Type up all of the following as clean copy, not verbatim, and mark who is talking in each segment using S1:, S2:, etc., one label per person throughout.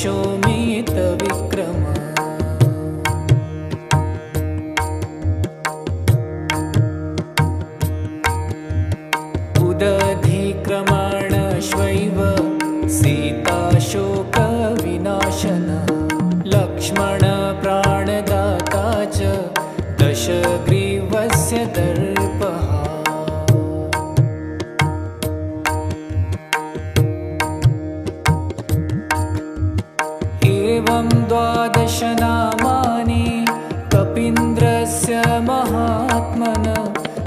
S1: पिङ्गाक्षोमितविक्रम उदधिक्रमणश्वैव सीताशोकविनाशन लक्ष्मणप्राणदाता च दशग्रीवस्य दर्पः एवं 12 नामानि कपीन्द्रस्य महात्मन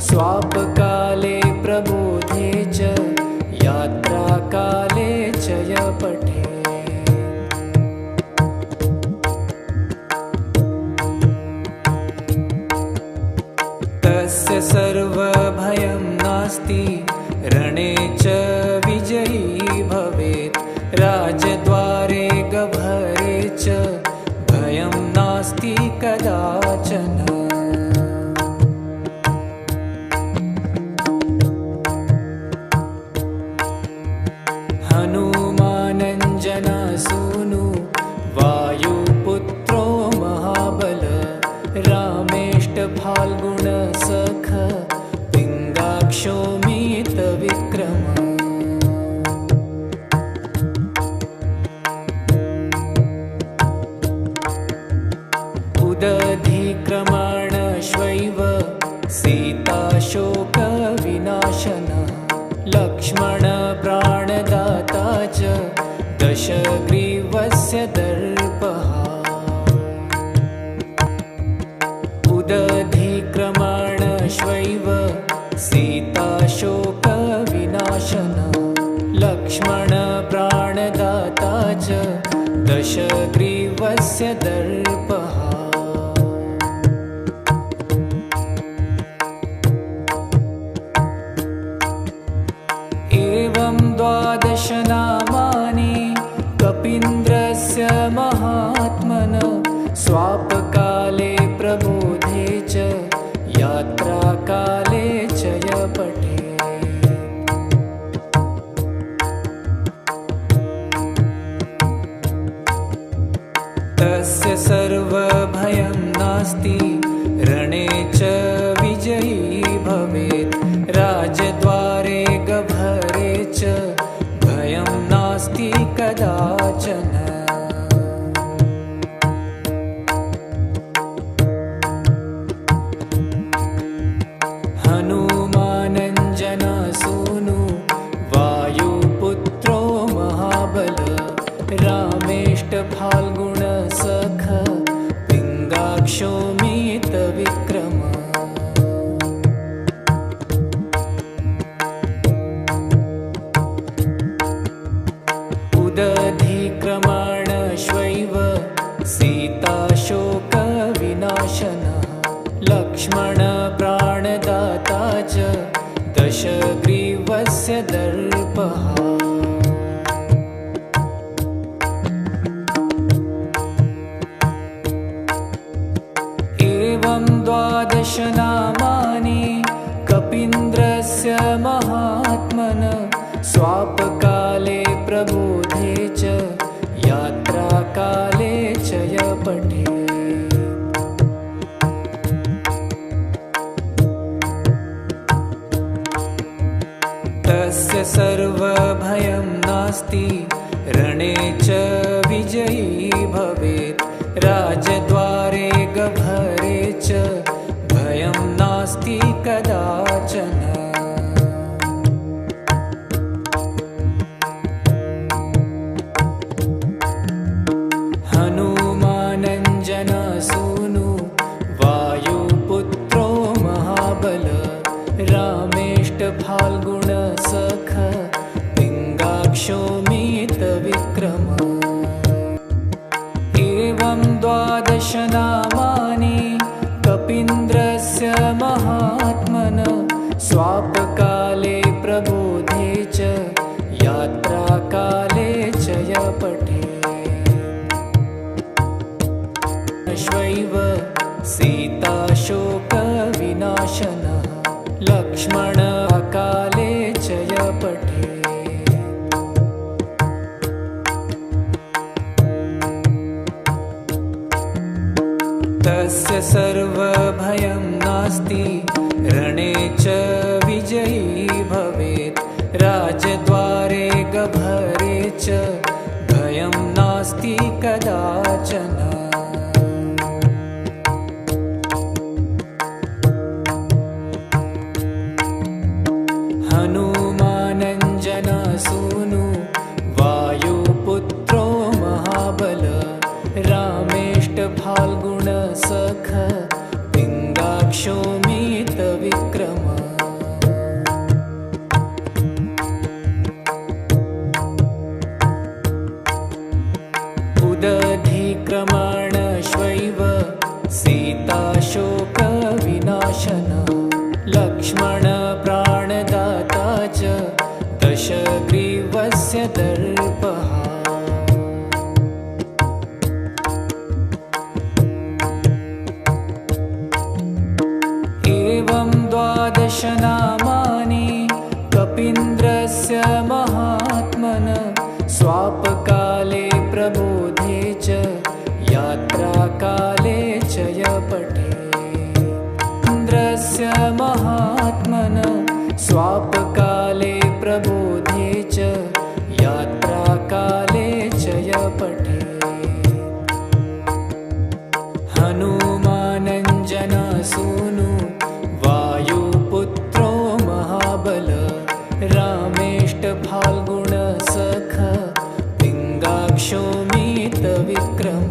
S1: स्वापकाले प्रबोधे च यात्राकाले च य पठेत्। तस्य सर्वभयं नास्ति रणे च विजयी भवेत् राजद्वारे गभरे च भयं नास्ति कदाचन। हनुमानञ्जनसूनु वायुपुत्रो महाबल रामेष्टफाल्गुणसख पिङ्गाक्षोमितविक्रम उदधिक्रमणश्वैव सीताशोकविनाशन लक्ष्मणप्राणदाता च दशग्रीवस्य दर्पः उदधिक्रमणश्वैव सीताशोकविनाशन लक्ष्मणप्राणदाता च दशग्रीवस्य दर्पः एवं 12 नामानि कपीन्द्रस्य महात्मन स्वापकाले प्रबोधे च यात्राकाले च य पठेत्। तस्य सर्वभयं नास्ति रणे च विजयी भवेत् राजद्वारे गभरे च भयं नास्ति कदाचन। हनुमानञ्जनसूनु वायुपुत्रो महाबल रामेष्टफाल्गुणसख पिङ्गाक्षोमितविक्रम उदधिक्रमणश्वैव सीताशोकविनाशन लक्ष्मणप्राणदाता च दशग्रीवस्य दर्पः एवं 12 नामानि कपीन्द्रस्य महात्मन स्वापकाले प्रबोधे च यात्राकाले च य पठेत्। तस्य सर्वभयं नास्ति रणे च विजयी भवेत् राजद्वारे गभरे च भयं नास्ति कदाचन। हनुमानञ्जनसूनु वायुपुत्रो महाबल रामेष्टफाल्गुणसख पिङ्गाक्षोमितविक्रम एवं 12 नामानि कपीन्द्रस्य महात्मन स्वापकाले प्रबोधे च यात्राकाले च य पठेत्। श्वैव सीताशोकविनाशन लक्ष्मणकाले च य पठेत्। तस्य सर्वभयं नास्ति रणे च विजयी भवेत् राजद्वारे गभरे च भयं नास्ति कदाचन हनुमानञ्जनसूनु वायुपुत्रो महाबल रामेष्टफाल्गुणसख पिङ्गाक्षोमितविक्रम उदधिक्रमणश्वैव सीताशोकविनाशन लक्ष्मणप्राणदाता च दशग्रीवस्य दर्पः एवं द्वादश नामानि कपीन्द्रस्य महात्मन स्वापकाले प्रबोधे च यात्राकाले च य पठे इन्द्रस्य महात्मन स्वापकाले प्रबोधे च यात्राकाले च य पठे हनुमानञ्जनसूनु वायुपुत्रो महाबल रामेष्टफाल्गुणसख पिङ्गाक्षोमितविक्रम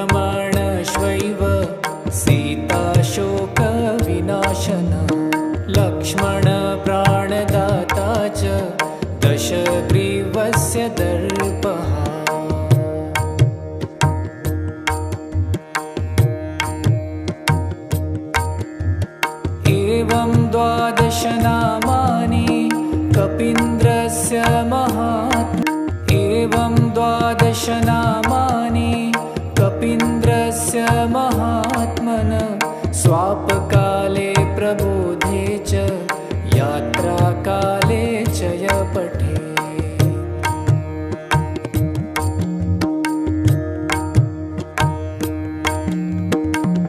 S1: उदधिक्रमणश्वैव सीताशोकविनाशन लक्ष्मणप्राणदाता च दशग्रीवस्य दर्पः एवं द्वादश नामानि कपीन्द्रस्य महात्मन एवं द्वादश नामानि कपीन्द्रस्य महात्मन स्वापकाले प्रबोधे च यात्राकाले च य पठे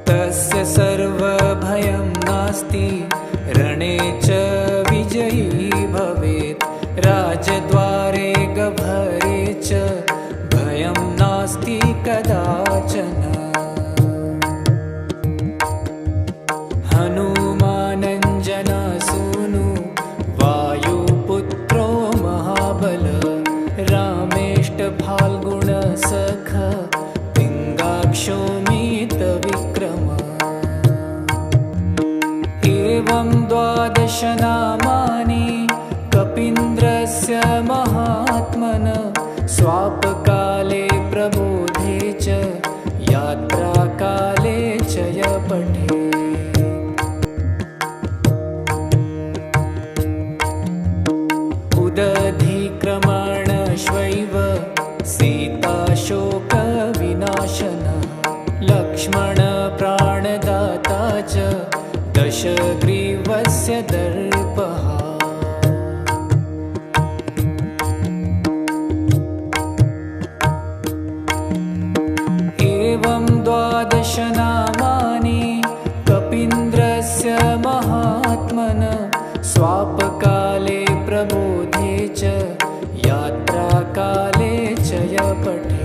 S1: तस्य सर्वभयं नास्ति रणे च विजयी भवेत् राजद्वारे गभरे च भयं नास्ति कदाचन हनुमानञ्जनसूनु वायुपुत्रो महाबल रामेष्टफाल्गुणसख पिङ्गाक्षोमितविक्रम एवं द्वादश नामानि कपीन्द्रस्य महात्मन स्वापकाले प्रबोधे च यात्राकाले च य पठे उदधिक्रमणश्वैव सीताशोकविनाशन लक्ष्मणप्राणदाता च दशग्रीवस्य दर्पः एवं द्वादश नामानि कपीन्द्रस्य महात्मन स्वापकाले प्रबोधे च यात्राकाले च य पठे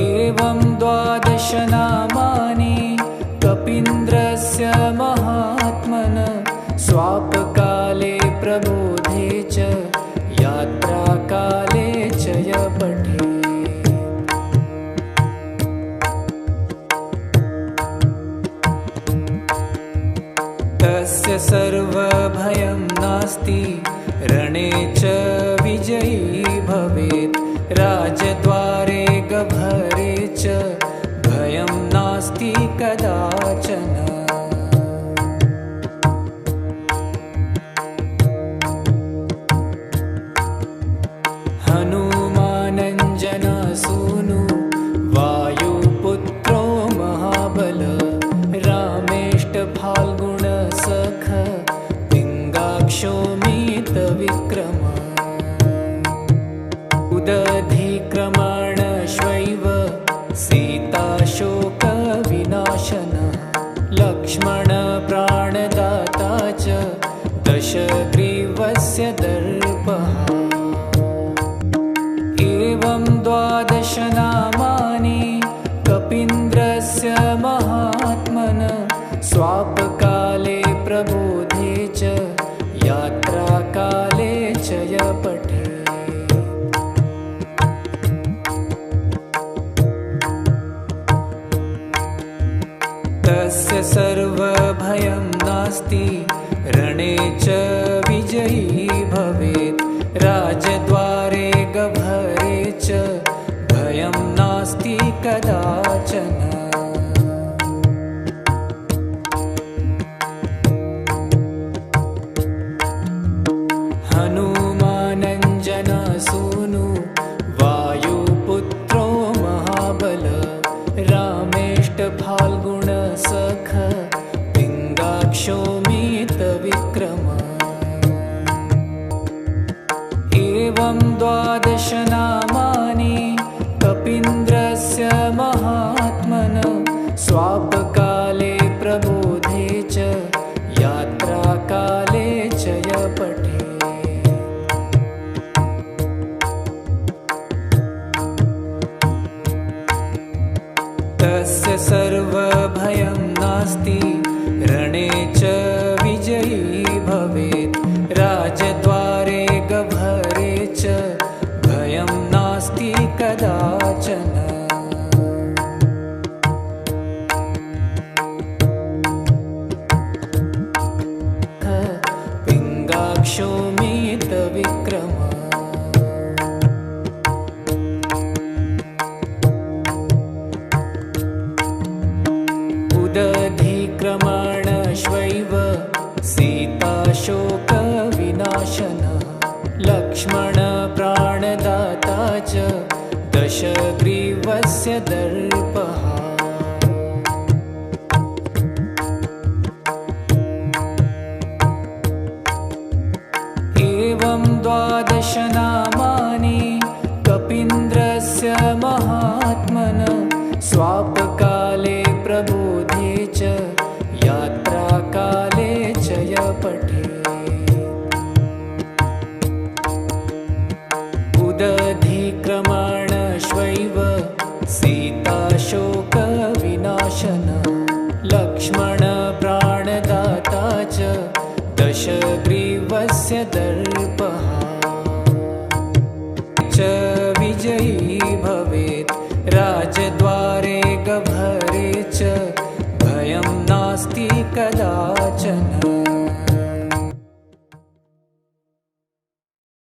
S1: एवं द्वादश नामानि कपीन्द्रस्य महात्मन स्वापकाले प्रबोधे च यात्राकाले च य पठे तस्य सर्वभयं नास्ति रणे च विजयी भवेत् राजद्वारे गभरे च भयं नास्ति कदाचन हनुमानञ्जनसूनु वायुपुत्रो महाबल रामेष्टफाल्गुणसख पिङ्गाक्षोमितविक्रम लक्ष्मणप्राणदाता च दशग्रीवस्य दर्पः। एवं 12 नामानि कपीन्द्रस्य महात्मन स्वापकाले प्रबोधे च यात्राकाले च य पठे। तस्य सर्वभयं नास्ति रणे च विजयी भवेत्। राजद्वारे गभरे च भयं नास्ति कदाचन। हनुमानञ्जनसूनु वायुपुत्रो महाबल रामेष्टफाल्गुणसख पिङ्गाक्षोमितविक्रम। एवं 12 नामानि कपीन्द्रस्य महात्मन स्वापकाले प्रबोधे च यात्राकाले च य पठे। तस्य सर्वभयं नास्ति रणे च विजयी भवेत्। राजद्वारे गभरे च भयं नास्ति कदाचन। पिङ्गाक्षोमितविक्रम। उदधिक्रमणश्वैव सीताशोकविनाशन। लक्ष्मणप्राणदाता च दशग्रीवस्य दर्पः। एवं 12 नामानि कपीन्द्रस्य महात्मन स्वापकाले प्रबोधे च यात्राकाले च य पठे। उदधिक्रमणश्वैव सीताशोकविनाशन। लक्ष्मणप्राणदाता च दशग्रीवस्य दर्पः।